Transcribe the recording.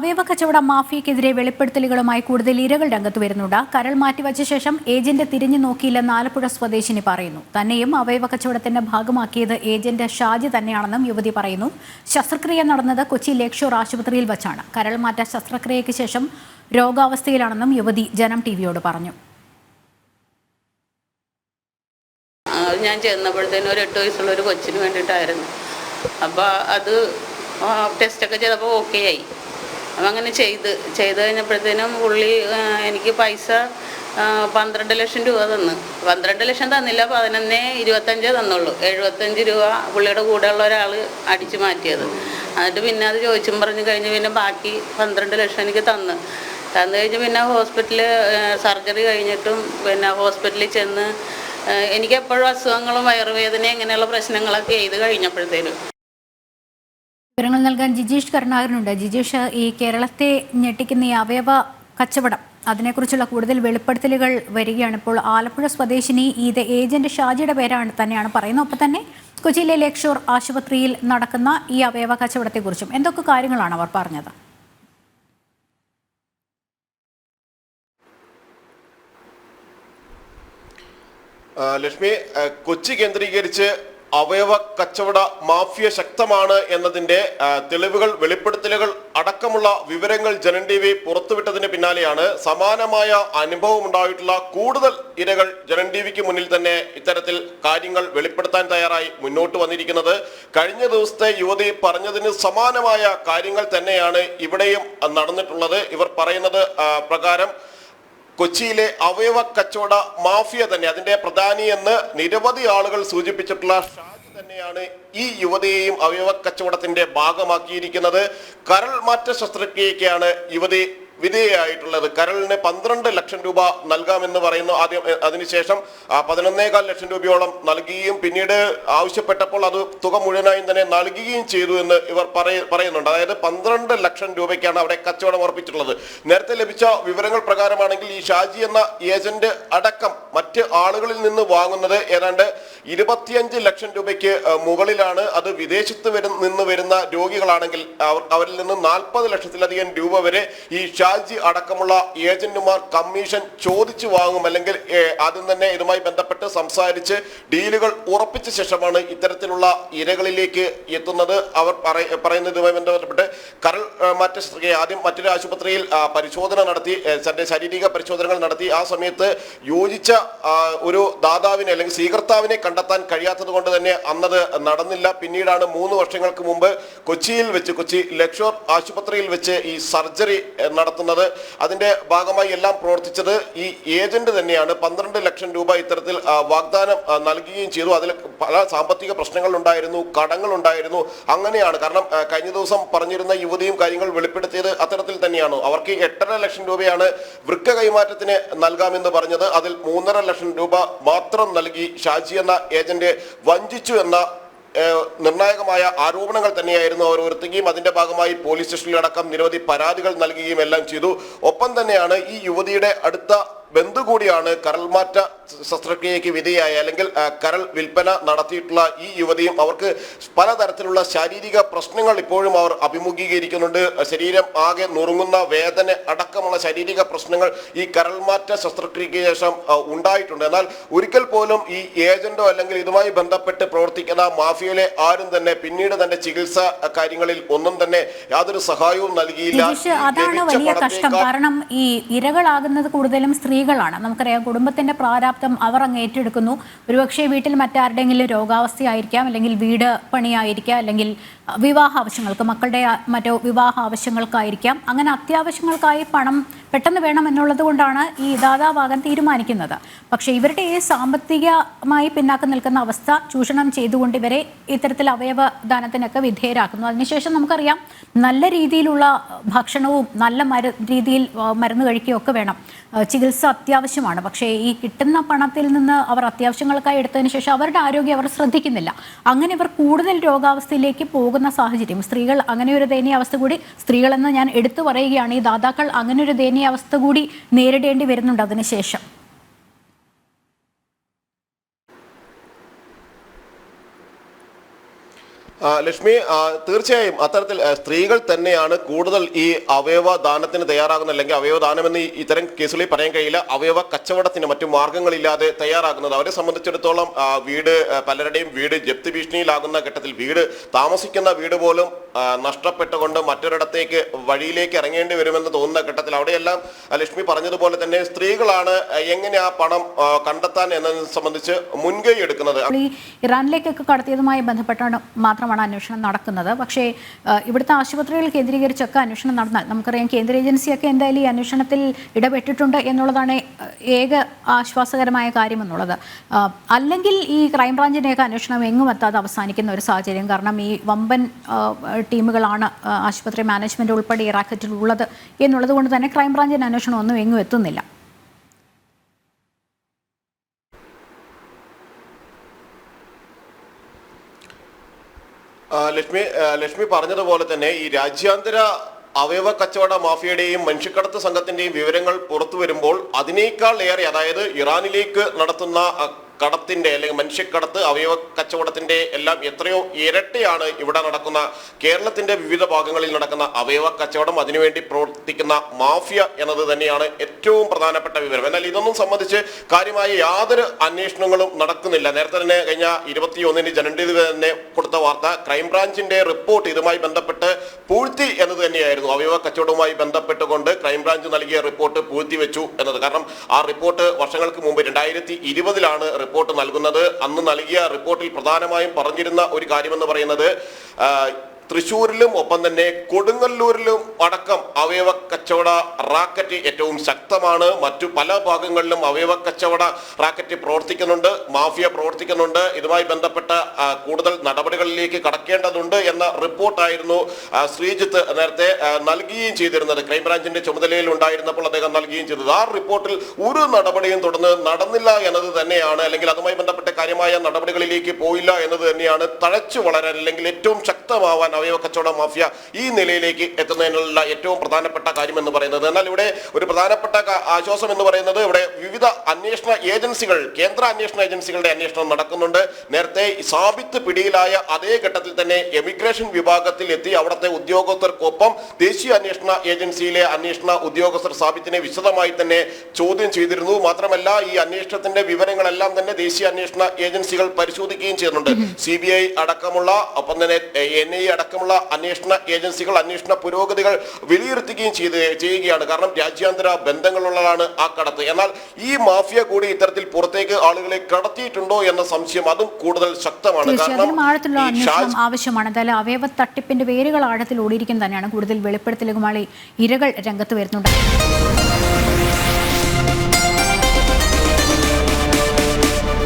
അവയവ കച്ചവട മാഫിയക്കെതിരെ വെളിപ്പെടുത്തലുകളുമായി കൂടുതൽ ഇരകൾ രംഗത്ത് വരുന്നുണ്ട്. കരൾ മാറ്റിവച്ച ശേഷം ഏജന്റ് തിരിഞ്ഞു നോക്കിയില്ലെന്ന് ആലപ്പുഴ സ്വദേശിനി പറയുന്നു. തന്നെയും അവയവ കച്ചവടത്തിന്റെ ഭാഗമാക്കിയത് ഏജന്റ് ഷാജി തന്നെയാണെന്നും യുവതി പറയുന്നു. ശസ്ത്രക്രിയ നടന്നത് കൊച്ചി ലേക്ഷോർ ആശുപത്രിയിൽ വച്ചാണ്. കരൾ മാറ്റ ശസ്ത്രക്രിയയ്ക്ക് ശേഷം രോഗാവസ്ഥയിലാണെന്നും യുവതി ജനം ടിവിയോട് പറഞ്ഞു. ഞാൻ ചെന്നപ്പോഴത്തേനും ഒരു 8 വയസ്സുള്ള ഒരു കൊച്ചിന് വേണ്ടിയിട്ടായിരുന്നു. അപ്പോൾ അത് ടെസ്റ്റൊക്കെ ചെയ്തപ്പോൾ ഓക്കെ ആയി. അപ്പം അങ്ങനെ ചെയ്ത് കഴിഞ്ഞപ്പോഴത്തേനും പുള്ളി എനിക്ക് പൈസ 12 ലക്ഷം രൂപ തന്നു. 12 ലക്ഷം തന്നില്ല, 11-25 തന്നുള്ളൂ. 75 രൂപ പുള്ളിയുടെ കൂടെയുള്ള ഒരാൾ അടിച്ചു മാറ്റിയത്. എന്നിട്ട് പിന്നെ അത് ചോദിച്ചും പറഞ്ഞു കഴിഞ്ഞ് പിന്നെ ബാക്കി 12 ലക്ഷം എനിക്ക് തന്നു കഴിഞ്ഞ് പിന്നെ ഹോസ്പിറ്റലിൽ സർജറി കഴിഞ്ഞിട്ടും പിന്നെ ഹോസ്പിറ്റലിൽ ചെന്ന് എനിക്ക് എപ്പോഴും അസുഖങ്ങളും വയറുവേദന ഇങ്ങനെയുള്ള പ്രശ്നങ്ങളൊക്കെ ചെയ്ത് കഴിഞ്ഞപ്പോഴത്തേനും. വിവരങ്ങൾ നൽകാൻ ജിജീഷ് കരുണാകരനുണ്ട്. ജിജീഷ്, ഈ കേരളത്തെ ഞെട്ടിക്കുന്ന ഈ അവയവ കച്ചവടം അതിനെക്കുറിച്ചുള്ള കൂടുതൽ വെളിപ്പെടുത്തലുകൾ വരികയാണ്. ഇപ്പോൾ ആലപ്പുഴ സ്വദേശിനി ഇത് ഏജന്റ് ഷാജിയുടെ തന്നെയാണ് പറയുന്നത്. ഒപ്പം തന്നെ കൊച്ചിയിലെ ലേക്ഷോർ ആശുപത്രിയിൽ നടക്കുന്ന ഈ അവയവ കച്ചവടത്തെക്കുറിച്ചും എന്തൊക്കെ കാര്യങ്ങളാണ് അവർ പറഞ്ഞത്? ലക്ഷ്മി, കൊച്ചി കേന്ദ്രീകരിച്ച് അവയവ കച്ചവട മാഫിയ ശക്തമാണ് എന്നതിന്റെ തെളിവുകൾ, വെളിപ്പെടുത്തലുകൾ അടക്കമുള്ള വിവരങ്ങൾ ജനം ടി വി പുറത്തുവിട്ടതിന് പിന്നാലെയാണ് സമാനമായ അനുഭവം ഉണ്ടായിട്ടുള്ള കൂടുതൽ ഇരകൾ ജനം ടി വിക്ക് മുന്നിൽ തന്നെ ഇത്തരത്തിൽ കാര്യങ്ങൾ വെളിപ്പെടുത്താൻ തയ്യാറായി മുന്നോട്ട് വന്നിരിക്കുന്നത്. കഴിഞ്ഞ ദിവസത്തെ യുവതി പറഞ്ഞതിന് സമാനമായ കാര്യങ്ങൾ തന്നെയാണ് ഇവിടെയും നടന്നിട്ടുള്ളത്. ഇവർ പറയുന്നത് പ്രകാരം കൊച്ചിയിലെ അവയവ കച്ചവട മാഫിയ തന്നെ, അതിന്റെ പ്രധാനി എന്ന് നിരവധി ആളുകൾ സൂചിപ്പിച്ചിട്ടുള്ള ഷാജി തന്നെയാണ് ഈ യുവതിയെയും അവയവ കച്ചവടത്തിന്റെ ഭാഗമാക്കിയിരിക്കുന്നത്. കരൾ മാറ്റ ശസ്ത്രക്രിയയ്ക്കാണ് യുവതി വിധേയയായിട്ടുള്ളത്. കരളിന് 12 ലക്ഷം രൂപ നൽകാമെന്ന് പറയുന്നു. ആദ്യം അതിനുശേഷം 11.25 ലക്ഷം രൂപയോളം നൽകുകയും പിന്നീട് ആവശ്യപ്പെട്ടപ്പോൾ അത് തുക മുഴുവനായും തന്നെ നൽകുകയും ചെയ്തു എന്ന് ഇവർ പറയുന്നുണ്ട്. അതായത് 12 ലക്ഷം രൂപയ്ക്കാണ് അവിടെ കച്ചവടം ഉറപ്പിച്ചിട്ടുള്ളത്. നേരത്തെ ലഭിച്ച വിവരങ്ങൾ പ്രകാരമാണെങ്കിൽ ഈ ഷാജി എന്ന ഏജന്റ് അടക്കം മറ്റ് ആളുകളിൽ നിന്ന് വാങ്ങുന്നത് ഏതാണ്ട് 25 ലക്ഷം രൂപയ്ക്ക് മുകളിലാണ്. അത് വിദേശത്ത് നിന്ന് വരുന്ന രോഗികളാണെങ്കിൽ അവരിൽ നിന്ന് 40 ലക്ഷത്തിലധികം രൂപ വരെ ഈ ഷാജി അടക്കമുള്ള ഏജന്റുമാർ കമ്മീഷൻ ചോദിച്ചു വാങ്ങും. അല്ലെങ്കിൽ ആദ്യം തന്നെ ഇതുമായി ബന്ധപ്പെട്ട് സംസാരിച്ച് ഡീലുകൾ ഉറപ്പിച്ച ശേഷമാണ് ഇത്തരത്തിലുള്ള ഇരകളിലേക്ക് എത്തുന്നത്. അവർ പറയുന്നതുമായി ബന്ധപ്പെട്ട് കരൾ മാറ്റ ശസ്ത്രക്രിയ ആദ്യം മറ്റൊരു ആശുപത്രിയിൽ പരിശോധന നടത്തി, തന്റെ ശാരീരിക പരിശോധനകൾ നടത്തി. ആ സമയത്ത് യോജിച്ച ഒരു ദാതാവിനെ അല്ലെങ്കിൽ സ്വീകർത്താവിനെ കണ്ടെത്താൻ കഴിയാത്തത് കൊണ്ട് തന്നെ അന്നത് നടന്നില്ല. പിന്നീടാണ് 3 വർഷങ്ങൾക്ക് മുമ്പ് കൊച്ചിയിൽ വെച്ച്, കൊച്ചി ലേക്ഷോർ ആശുപത്രിയിൽ വെച്ച് ഈ സർജറി നടത്തുന്നത്. അതിന്റെ ഭാഗമായി എല്ലാം പ്രവർത്തിച്ചത് ഈ ഏജന്റ് തന്നെയാണ്. 12 ലക്ഷം രൂപ ഇത്തരത്തിൽ വാഗ്ദാനം നൽകുകയും ചെയ്തു. അതിൽ പല സാമ്പത്തിക പ്രശ്നങ്ങൾ ഉണ്ടായിരുന്നു, കടങ്ങൾ ഉണ്ടായിരുന്നു. അങ്ങനെയാണ്, കാരണം കഴിഞ്ഞ ദിവസം പറഞ്ഞിരുന്ന യുവതിയും കാര്യങ്ങൾ വെളിപ്പെടുത്തിയത് അത്തരത്തിൽ തന്നെയാണ്. അവർക്ക് 8.5 ലക്ഷം രൂപയാണ് വൃക്ക കൈമാറ്റത്തിന് നൽകാമെന്ന് പറഞ്ഞത്. അതിൽ 3.5 ലക്ഷം രൂപ മാത്രം നൽകി ഷാജി എന്ന ഏജന്റ് വഞ്ചിച്ചു എന്ന നിർണായകമായ ആരോപണങ്ങൾ തന്നെയായിരുന്നു അവർ ഉയർത്തുകയും അതിന്റെ ഭാഗമായി പോലീസ് സ്റ്റേഷനിലടക്കം നിരവധി പരാതികൾ നൽകുകയും എല്ലാം ചെയ്തു. ഒപ്പം തന്നെയാണ് ഈ യുവതിയുടെ അടുത്ത ബന്ധു കൂടിയാണ് കരൾ മാറ്റ ശസ്ത്രക്രിയയ്ക്ക് വിധേയായ അല്ലെങ്കിൽ കരൾ വിൽപ്പന നടത്തിയിട്ടുള്ള ഈ യുവതിയും. അവർക്ക് പലതരത്തിലുള്ള ശാരീരിക പ്രശ്നങ്ങൾ ഇപ്പോഴും അവർ അഭിമുഖീകരിക്കുന്നുണ്ട്. ശരീരം ആകെ നുറുങ്ങുന്ന വേദന അടക്കമുള്ള ശാരീരിക പ്രശ്നങ്ങൾ ഈ കരൾ മാറ്റ ശസ്ത്രക്രിയയ്ക്ക് ശേഷം ഉണ്ടായിട്ടുണ്ട്. എന്നാൽ ഒരിക്കൽ പോലും ഈ ഏജന്റോ അല്ലെങ്കിൽ ഇതുമായി ബന്ധപ്പെട്ട് പ്രവർത്തിക്കുന്ന മാഫിയയിലെ ആരും തന്നെ പിന്നീട് തന്റെ ചികിത്സ കാര്യങ്ങളിൽ ഒന്നും തന്നെ യാതൊരു സഹായവും നൽകിയില്ല. അതാണ് വലിയ കഷ്ടം. കാരണം ഈ ഇരകളാകുന്നത് കൂടുതലും സ്ത്രീകളാണ്. നമുക്കറിയാം, കുടുംബത്തിന്റെ പ്രാരാബ്ദം അവർ അങ്ങ് ഏറ്റെടുക്കുന്നു. ഒരുപക്ഷെ വീട്ടിൽ മറ്റാരുടെയെങ്കിലും രോഗാവസ്ഥയായിരിക്കാം, അല്ലെങ്കിൽ വീട് പണിയായിരിക്കാം, അല്ലെങ്കിൽ വിവാഹ ആവശ്യങ്ങൾക്ക്, മക്കളുടെ മറ്റോ വിവാഹ ആവശ്യങ്ങൾക്കായിരിക്കാം. അങ്ങനെ അത്യാവശ്യങ്ങൾക്കായി പണം പെട്ടെന്ന് വേണം എന്നുള്ളത് കൊണ്ടാണ് ഈ ദാതാവാകാൻ തീരുമാനിക്കുന്നത്. പക്ഷേ ഇവരുടെ ഈ സാമ്പത്തികമായി പിന്നാക്കം നിൽക്കുന്ന അവസ്ഥ ചൂഷണം ചെയ്തുകൊണ്ട് ഇവരെ ഇത്തരത്തിൽ അവയവ ദാനത്തിനൊക്കെ വിധേയരാക്കുന്നു. അതിനുശേഷം നമുക്കറിയാം, നല്ല രീതിയിലുള്ള ഭക്ഷണവും നല്ല രീതിയിൽ മരുന്ന് കഴിക്കുകയൊക്കെ വേണം. ചികിത്സ അത്യാവശ്യമാണ്. പക്ഷേ ഈ കിട്ടുന്ന പണത്തിൽ നിന്ന് അവർ അത്യാവശ്യങ്ങൾക്കായി എടുത്തതിന് ശേഷം അവരുടെ ആരോഗ്യം അവർ ശ്രദ്ധിക്കുന്നില്ല. അങ്ങനെ ഇവർ കൂടുതൽ രോഗാവസ്ഥയിലേക്ക് പോകുന്ന സാഹചര്യം. സ്ത്രീകൾ അങ്ങനെ ഒരു ദയനീയാവസ്ഥ കൂടി, സ്ത്രീകളെന്ന് ഞാൻ എടുത്തു പറയുകയാണ്, ഈ ദാതാക്കൾ അങ്ങനെ ഒരു ദയനീയാവസ്ഥ കൂടി നേരിടേണ്ടി വരുന്നുണ്ട് അതിനുശേഷം. ലക്ഷ്മി, തീർച്ചയായും അത്തരത്തിൽ സ്ത്രീകൾ തന്നെയാണ് കൂടുതൽ ഈ അവയവ ദാനത്തിന് തയ്യാറാകുന്നത്, അല്ലെങ്കിൽ അവയവ ദാനമെന്ന് ഇത്തരം കേസുകളിൽ പറയാൻ കഴിയില്ല, അവയവ കച്ചവടത്തിന് മറ്റു മാർഗങ്ങളില്ലാതെ തയ്യാറാകുന്നത്. അവരെ സംബന്ധിച്ചിടത്തോളം വീട്, പലരുടെയും വീട് ജപ്തി ഭീഷണിയിലാകുന്ന ഘട്ടത്തിൽ താമസിക്കുന്ന വീട് പോലും നഷ്ടപ്പെട്ടുകൊണ്ട് മറ്റൊരിടത്തേക്ക് വഴിയിലേക്ക് ഇറങ്ങേണ്ടി വരുമെന്ന് തോന്നുന്ന ഘട്ടത്തിൽ അവിടെയെല്ലാം ലക്ഷ്മി പറഞ്ഞതുപോലെ തന്നെ സ്ത്രീകളാണ് എങ്ങനെ ആ പണം കണ്ടെത്താൻ എന്നതിനെ സംബന്ധിച്ച് മുൻകൈ എടുക്കുന്നത്. ഇറാനിലേക്കൊക്കെ കടത്തിയതുമായി ബന്ധപ്പെട്ടാണ് മാത്രമാണ് അന്വേഷണം നടക്കുന്നത്. പക്ഷേ ഇവിടുത്തെ ആശുപത്രികൾ കേന്ദ്രീകരിച്ചൊക്കെ അന്വേഷണം നടന്നാൽ നമുക്കറിയാം കേന്ദ്ര ഏജൻസിയൊക്കെ എന്തായാലും ഈ അന്വേഷണത്തിൽ ഇടപെട്ടിട്ടുണ്ട് എന്നുള്ളതാണ് ഏക ആശ്വാസകരമായ കാര്യം എന്നുള്ളത്. അല്ലെങ്കിൽ ഈ ക്രൈംബ്രാഞ്ചിൻ്റെയൊക്കെ അന്വേഷണം എങ്ങും എത്താതെ അവസാനിക്കുന്ന ഒരു സാഹചര്യം. കാരണം ഈ വമ്പൻ ടീമുകളാണ് ആശുപത്രി മാനേജ്മെന്റ് ഉൾപ്പെടെ ഈ റാക്കറ്റിൽ ഉള്ളത് എന്നുള്ളത് കൊണ്ട് തന്നെ ക്രൈംബ്രാഞ്ചിൻ്റെ അന്വേഷണം ഒന്നും എങ്ങും എത്തുന്നില്ല. ലക്ഷ്മി പറഞ്ഞതുപോലെ തന്നെ ഈ രാജ്യാന്തര അവയവ കച്ചവട മാഫിയയുടെയും മനുഷ്യക്കടത്ത് സംഘത്തിന്റെയും വിവരങ്ങൾ പുറത്തു വരുമ്പോൾ അതിനേക്കാൾ ഏറെ, അതായത് ഇറാനിലേക്ക് നടത്തുന്ന കടത്തിന്റെ അല്ലെങ്കിൽ മനുഷ്യക്കടത്ത്, അവയവ കച്ചവടത്തിന്റെ എല്ലാം എത്രയോ ഇരട്ടിയാണ് ഇവിടെ നടക്കുന്ന കേരളത്തിന്റെ വിവിധ ഭാഗങ്ങളിൽ നടക്കുന്ന അവയവ കച്ചവടം, അതിനുവേണ്ടി പ്രവർത്തിക്കുന്ന മാഫിയ എന്നത് തന്നെയാണ് ഏറ്റവും പ്രധാനപ്പെട്ട വിവരം. എന്നാൽ ഇതൊന്നും സംബന്ധിച്ച് കാര്യമായ യാതൊരു അന്വേഷണങ്ങളും നടക്കുന്നില്ല. നേരത്തെ തന്നെ കഴിഞ്ഞ 21-ന് ജനറൽ തന്നെ കൊടുത്ത വാർത്ത, ക്രൈംബ്രാഞ്ചിന്റെ റിപ്പോർട്ട് ഇതുമായി ബന്ധപ്പെട്ട് പൂഴ്ത്തി എന്നത് തന്നെയായിരുന്നു. അവയവ കച്ചവടവുമായി ബന്ധപ്പെട്ടുകൊണ്ട് ക്രൈംബ്രാഞ്ച് നൽകിയ റിപ്പോർട്ട് പൂഴ്ത്തി വെച്ചു എന്നത്. കാരണം ആ റിപ്പോർട്ട് വർഷങ്ങൾക്ക് മുമ്പ് 2020-ലാണ് റിപ്പോർട്ട് നൽകുന്നത്. അന്ന് നൽകിയ റിപ്പോർട്ടിൽ പ്രധാനമായും പറഞ്ഞിരുന്ന ഒരു കാര്യമെന്ന് പറയുന്നത് തൃശ്ശൂരിലും ഒപ്പം തന്നെ കൊടുങ്ങല്ലൂരിലും അടക്കം അവയവ കച്ചവട റാക്കറ്റ് ഏറ്റവും ശക്തമാണ്. മറ്റു പല ഭാഗങ്ങളിലും അവയവ കച്ചവട റാക്കറ്റ് പ്രവർത്തിക്കുന്നുണ്ട്, മാഫിയ പ്രവർത്തിക്കുന്നുണ്ട്. ഇതുമായി ബന്ധപ്പെട്ട കൂടുതൽ നടപടികളിലേക്ക് കടക്കേണ്ടതുണ്ട് എന്ന റിപ്പോർട്ടായിരുന്നു ശ്രീജിത്ത് നേരത്തെ നൽകുകയും ചെയ്തിരുന്നത്. ക്രൈംബ്രാഞ്ചിന്റെ ചുമതലയിൽ ഉണ്ടായിരുന്നപ്പോൾ അദ്ദേഹം നൽകുകയും ചെയ്തത്. ആ റിപ്പോർട്ടിൽ ഒരു നടപടിയും തുടർന്ന് നടന്നില്ല എന്നത് തന്നെയാണ്, അല്ലെങ്കിൽ അതുമായി ബന്ധപ്പെട്ട കാര്യമായ നടപടികളിലേക്ക് പോയില്ല എന്നത് തന്നെയാണ് തഴച്ചു വളരാൻ അല്ലെങ്കിൽ ഏറ്റവും ശക്തമാവാൻ അവയവ കച്ചവട മാഫിയ ഈ നിലയിലേക്ക് എത്തുന്നതിനുള്ള ഏറ്റവും പ്രധാനപ്പെട്ട കാര്യം എന്ന് പറയുന്നത്. എന്നാൽ ഇവിടെ ഒരു പ്രധാനപ്പെട്ട ആശ്വാസം എന്ന് പറയുന്നത്, ഇവിടെ വിവിധ അന്വേഷണ ഏജൻസികൾ, കേന്ദ്ര അന്വേഷണ ഏജൻസികളുടെ അന്വേഷണം നടക്കുന്നുണ്ട്. നേരത്തെ സാബിത്ത് പിടിയിലായ അതേ ഘട്ടത്തിൽ തന്നെ എമിഗ്രേഷൻ വിഭാഗത്തിൽ എത്തി അവിടുത്തെ ഉദ്യോഗസ്ഥർക്കൊപ്പം ദേശീയ അന്വേഷണ ഏജൻസിയിലെ അന്വേഷണ ഉദ്യോഗസ്ഥർ സാബിത്തിനെ വിശദമായി തന്നെ ചോദ്യം ചെയ്തിരുന്നു. മാത്രമല്ല ഈ അന്വേഷണത്തിന്റെ വിവരങ്ങളെല്ലാം തന്നെ ദേശീയ അന്വേഷണ ഏജൻസികൾ പരിശോധിക്കുകയും ചെയ്യുന്നുണ്ട്. CBI അടക്കമുള്ള, ഒപ്പം തന്നെ NIA അടക്കമുള്ള അന്വേഷണ ഏജൻസികൾ അന്വേഷണ പുരോഗതികൾ വിലയിരുത്തുകയും ചെയ്യുകയാണ്. കാരണം രാജ്യാന്തര ബന്ധങ്ങളുള്ളതാണ് ആ കടത്ത്. എന്നാൽ ഈ മാഫിയ കൂടി ഇത്തരത്തിൽ പുറത്തേക്ക് ആളുകളെ കടത്തിയിട്ടുണ്ടോ എന്ന സംശയം അതും കൂടുതൽ ശക്തമാണ്. ആഴത്തിലുള്ള അന്വേഷണം ആവശ്യമാണ്. എന്തായാലും അവയവ തട്ടിപ്പിന്റെ വേരുകൾ ആഴത്തിൽ ഓടിയിരിക്കുന്നത് തന്നെയാണ്. കൂടുതൽ വെളിപ്പെടുത്തലുമായി ഇരകൾ രംഗത്ത് വരുന്നുണ്ട്.